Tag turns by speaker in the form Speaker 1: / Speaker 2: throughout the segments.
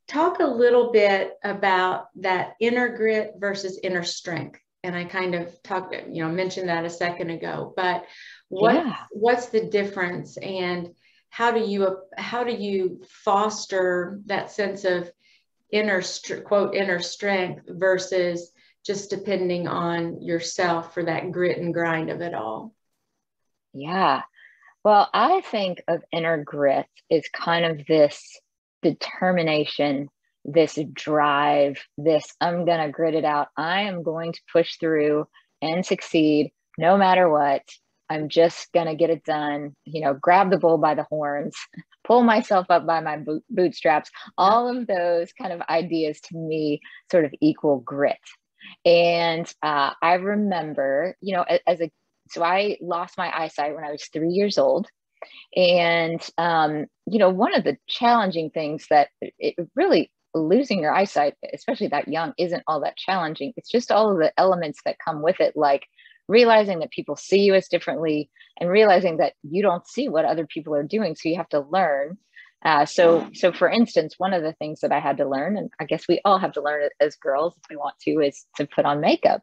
Speaker 1: talk a little bit about that inner grit versus inner strength. And I kind of mentioned that a second ago, but
Speaker 2: Yeah.
Speaker 1: what's the difference, and how do you foster that sense of quote inner strength versus just depending on yourself for that grit and grind of it all?
Speaker 2: Yeah. Well, I think of inner grit as kind of this determination, this drive, this I'm going to grit it out. I am going to push through and succeed no matter what. I'm just going to get it done, grab the bull by the horns, pull myself up by my bootstraps. All of those kind of ideas to me sort of equal grit. And I remember, so I lost my eyesight when I was 3 years old. And, one of the challenging things that it really losing your eyesight, especially that young, isn't all that challenging. It's just all of the elements that come with it, like realizing that people see you as differently and realizing that you don't see what other people are doing. So you have to learn. So for instance, one of the things that I had to learn, and I guess we all have to learn it as girls if we want to, is to put on makeup.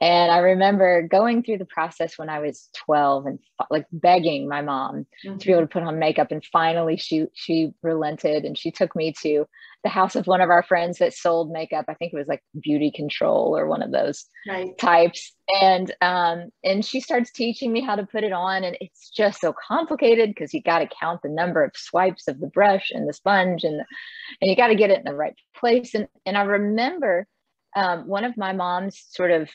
Speaker 2: And I remember going through the process when I was 12 and like begging my mom to be able to put on makeup. And finally she relented and she took me to the house of one of our friends that sold makeup. I think it was like Beauty Control or one of those types. And she starts teaching me how to put it on. And it's just so complicated because you got to count the number of swipes of the brush and the sponge and you got to get it in the right place. And I remember one of my mom's sort of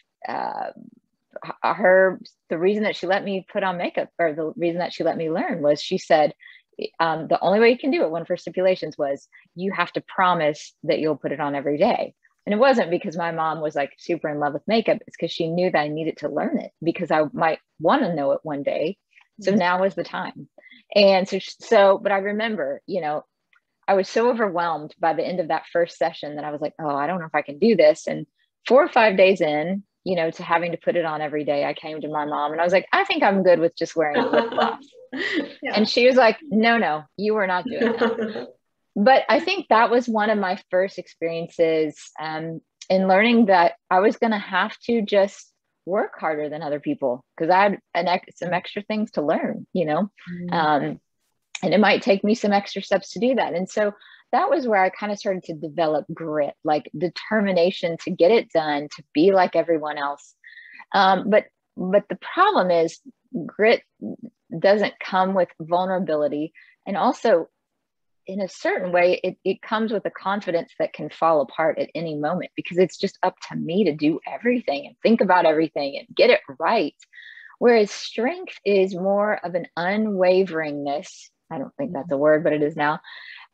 Speaker 2: the reason that she let me put on makeup, or the reason that she let me learn, was she said the only way you can do it, one of her stipulations was you have to promise that you'll put it on every day. And it wasn't because my mom was like super in love with makeup. It's because she knew that I needed to learn it because I might want to know it one day. So now is the time. And but I remember, I was so overwhelmed by the end of that first session that I was like, oh, I don't know if I can do this. And 4 or 5 days in, to having to put it on every day, I came to my mom and I was like, I think I'm good with just wearing lip gloss. And she was like, no, you were not doing that. But I think that was one of my first experiences in learning that I was going to have to just work harder than other people because I had some extra things to learn, and it might take me some extra steps to do that. And so that was where I kind of started to develop grit, like determination to get it done, to be like everyone else. But the problem is grit doesn't come with vulnerability. And also, in a certain way, it comes with a confidence that can fall apart at any moment because it's just up to me to do everything and think about everything and get it right. Whereas strength is more of an unwaveringness. I don't think that's a word, but it is now.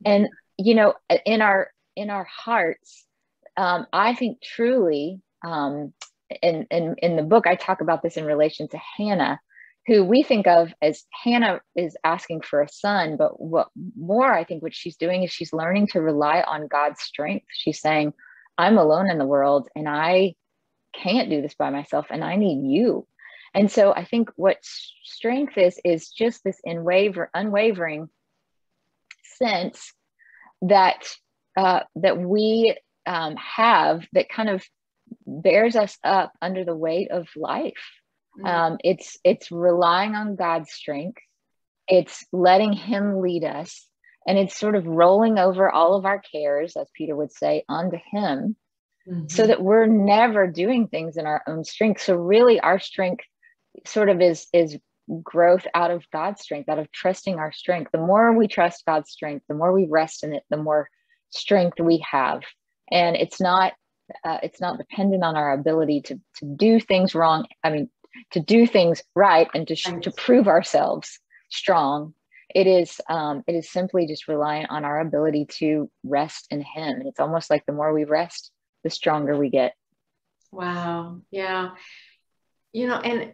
Speaker 2: And in our hearts, I think truly, in the book, I talk about this in relation to Hannah, who we think of as Hannah is asking for a son, but what she's doing is she's learning to rely on God's strength. She's saying, I'm alone in the world and I can't do this by myself and I need you. And so I think what strength is just this unwavering sense that we have that kind of bears us up under the weight of life. It's relying on God's strength. It's letting him lead us. And it's sort of rolling over all of our cares, as Peter would say, onto him, so that we're never doing things in our own strength. So really our strength sort of is growth out of God's strength, out of trusting our strength. The more we trust God's strength, the more we rest in it, the more strength we have. And it's not dependent on our ability to do things wrong. I mean, to do things right and to prove ourselves strong. It is simply just relying on our ability to rest in him. And it's almost like the more we rest, the stronger we get.
Speaker 1: Wow. Yeah. And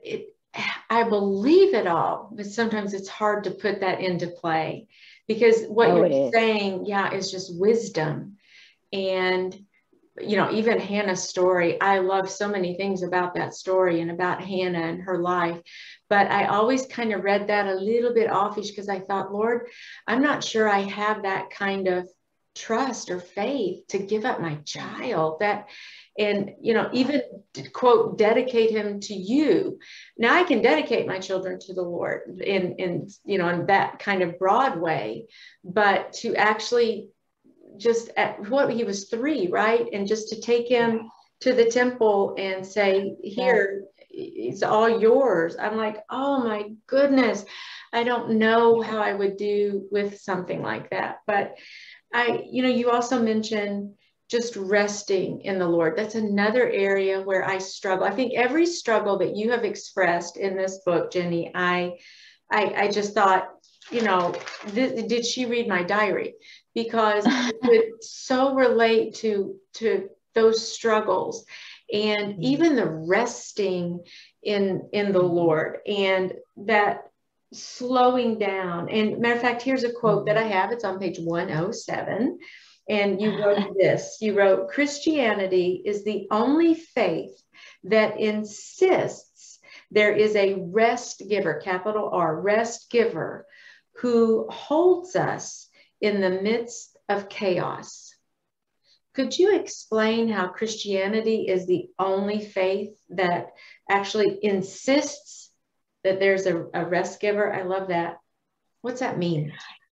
Speaker 1: I believe it all, but sometimes it's hard to put that into play because what you're saying, is just wisdom. And, even Hannah's story, I love so many things about that story and about Hannah and her life, but I always kind of read that a little bit offish because I thought, Lord, I'm not sure I have that kind of trust or faith to give up my child. And, you know, even quote, dedicate him to you. Now I can dedicate my children to the Lord in, you know, in that kind of broad way, but to actually just at what he was 3, right? And just to take him to the temple and say, here, it's all yours. I'm like, oh my goodness. I don't know how I would do with something like that. But you know, you also mentioned just resting in the Lord. That's another area where I struggle. I think every struggle that you have expressed in this book, Ginny, I just thought, you know, did she read my diary? Because it would so relate to those struggles, and even the resting in the Lord, and that slowing down. And matter of fact, here's a quote that I have. It's on page 107. And you wrote this. You wrote, Christianity is the only faith that insists there is a rest giver, capital R, rest giver, who holds us in the midst of chaos. Could you explain how Christianity is the only faith that actually insists that there's a rest giver? I love that. What's that mean?